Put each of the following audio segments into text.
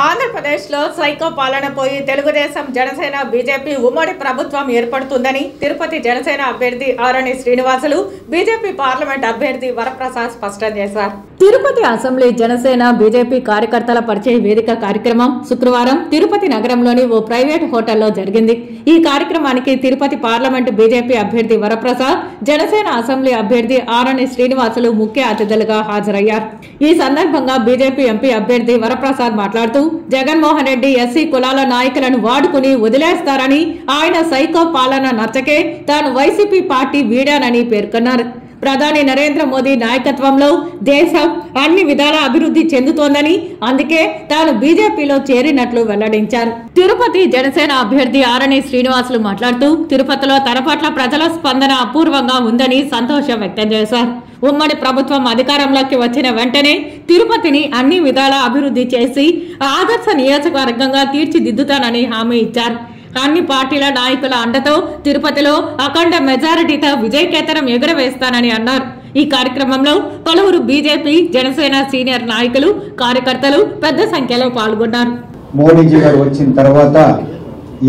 ఆంధ్రప్రదేశ్లో సైకో పాలన పోయి తెలుగుదేశం జనసేన బీజేపీ ఉమ్మడి ప్రభుత్వం ఏర్పడుతుందని తిరుపతి జనసేన అభ్యర్థి ఆరణి శ్రీనివాసులు బీజేపీ పార్లమెంట్ అభ్యర్థి వరప్రసాద్ స్పష్టం చేశారు. తిరుపతి అసెంబ్లీ జనసేన బీజేపీ కార్యకర్తల పరిచయ వేదిక కార్యక్రమం శుక్రవారం తిరుపతి నగరంలోని ఓ ప్రైవేట్ హోటల్లో జరిగింది. ఈ కార్యక్రమానికి తిరుపతి పార్లమెంట్ బీజేపీ అభ్యర్థి వరప్రసాద్, జనసేన అసెంబ్లీ అభ్యర్థి ఆరణి శ్రీనివాసులు ముఖ్య అతిథులుగా హాజరయ్యారు. ఈ సందర్భంగా బీజేపీ ఎంపీ అభ్యర్థి వరప్రసాద్ మాట్లాడుతూ జగన్మోహన్ రెడ్డి ఎస్సీ కులాల నాయకులను వాడుకుని వదిలేస్తారని, ఆయన సైకో పాలన నచ్చకే తాను వైసీపీ పార్టీ వీడానని పేర్కొన్నారు. ప్రధాని నరేంద్ర మోదీ నాయకత్వంలో దేశం అన్ని విధాల అభివృద్ధి చెందుతోందని, అందుకే తాను బీజేపీలో చేరినట్లు వెల్లడించారు. తిరుపతి జనసేన అభ్యర్థి ఆరణి శ్రీనివాసులు మాట్లాడుతూ తిరుపతిలో తన పట్ల ప్రజల స్పందన అపూర్వంగా ఉందని సంతోషం వ్యక్తం చేశారు. ఉమ్మడి ప్రభుత్వం అధికారంలోకి వచ్చిన వెంటనే తిరుపతిని అన్ని విధాల అభివృద్ధి చేసి ఆదర్శ నియోజకవర్గంగా తీర్చిదిద్దుతానని హామీ ఇచ్చారు. అన్ని పార్టీల నాయకుల అండతో తిరుపతిలో అఖండ మెజారిటీతో విజయకేతనం ఎగురవేస్తానని అన్నారు. ఈ కార్యక్రమంలో పలువురు బీజేపీ జనసేన సీనియర్ నాయకులు, కార్యకర్తలు పెద్ద సంఖ్యలో పాల్గొన్నారు. మోడీజీ గారు వచ్చిన తర్వాత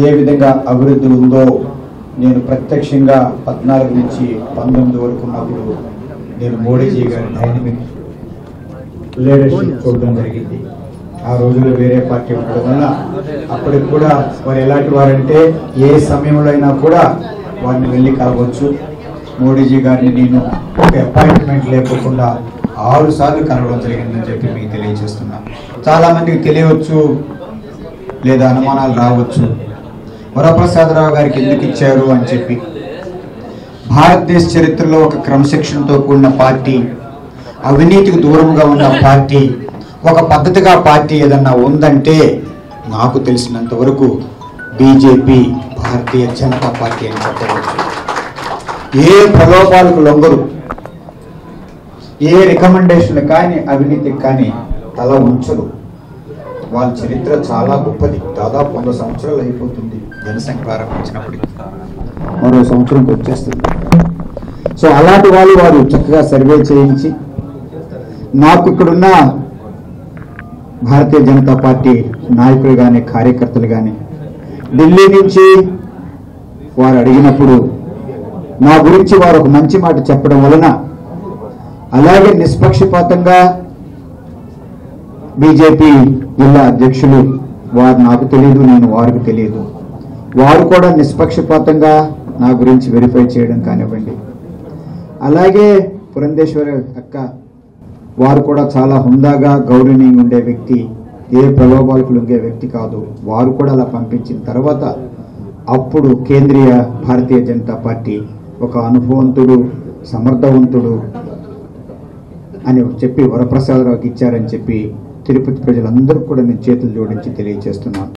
ఏ విధంగా అభివృద్ధి ఉందో నేను ప్రత్యక్షంగా 14 నుంచి 19 వరకు ఉన్నప్పుడు నేను మోడీజీ గారి డైనమిక్ లీడర్షిప్ చూడడం జరిగింది. ఆ రోజుల్లో వేరే పార్టీ ఉండడం వల్ల అప్పటికి కూడా వారు ఎలాంటి వారంటే ఏ సమయంలో అయినా కూడా వారిని వెళ్ళి కలవచ్చు. మోడీజీ గారిని నేను ఒక అపాయింట్మెంట్ లేకుండా 6 సార్లు కలవడం జరిగిందని చెప్పి మీకు తెలియజేస్తున్నా. చాలా మందికి తెలియవచ్చు లేదా అనుమానాలు రావచ్చు, వరప్రసాదరావు గారికి ఎందుకు ఇచ్చారు అని చెప్పి. భారతదేశ చరిత్రలో ఒక క్రమశిక్షణతో కూడిన పార్టీ, అవినీతికి దూరంగా ఉన్న పార్టీ, ఒక పద్ధతిగా పార్టీ ఏదన్నా ఉందంటే నాకు తెలిసినంత వరకు బీజేపీ, భారతీయ జనతా పార్టీ అని చెప్పవచ్చు. ఏ ప్రలోభాలకు లొంగరు, ఏ రికమెండేషన్లు కానీ అవినీతికి కానీ తల ఉంచరు. వాళ్ళ చరిత్ర చాలా గొప్పది. దాదాపు 100 సంవత్సరాలు అయిపోతుంది జనసంఘ ప్రారంభించినప్పుడు, మరో సంవత్సరంకి వచ్చేస్తుంది. సో అలాంటి వారు చక్కగా సర్వే చేయించి నాకు ఇక్కడున్న భారతీయ జనతా పార్టీ నాయకులు కానీ కార్యకర్తలు కానీ ఢిల్లీ నుంచి వారు అడిగినప్పుడు నా గురించి వారు ఒక మంచి మాట చెప్పడం వలన, అలాగే నిష్పక్షపాతంగా బీజేపీ జిల్లా అధ్యక్షులు వారు నాకు తెలియదు, నేను వారికి తెలియదు, వారు కూడా నిష్పక్షపాతంగా నా గురించి వెరిఫై చేయడం కానివ్వండి. అలాగే పురంధేశ్వరి అక్క, వారు కూడా చాలా హుందాగా గౌరవనీయంగా ఉండే వ్యక్తి, ఏ ప్రలోభాలకు లొంగే వ్యక్తి కాదు. వారు కూడా అలా పంపించిన తర్వాత అప్పుడు కేంద్రీయ భారతీయ జనతా పార్టీ ఒక అనుభవంతుడు, సమర్థవంతుడు అని చెప్పి వరప్రసాదరావుకి ఇచ్చారని చెప్పి తిరుపతి ప్రజలందరూ కూడా నేను చేతులు జోడించి తెలియజేస్తున్నాను.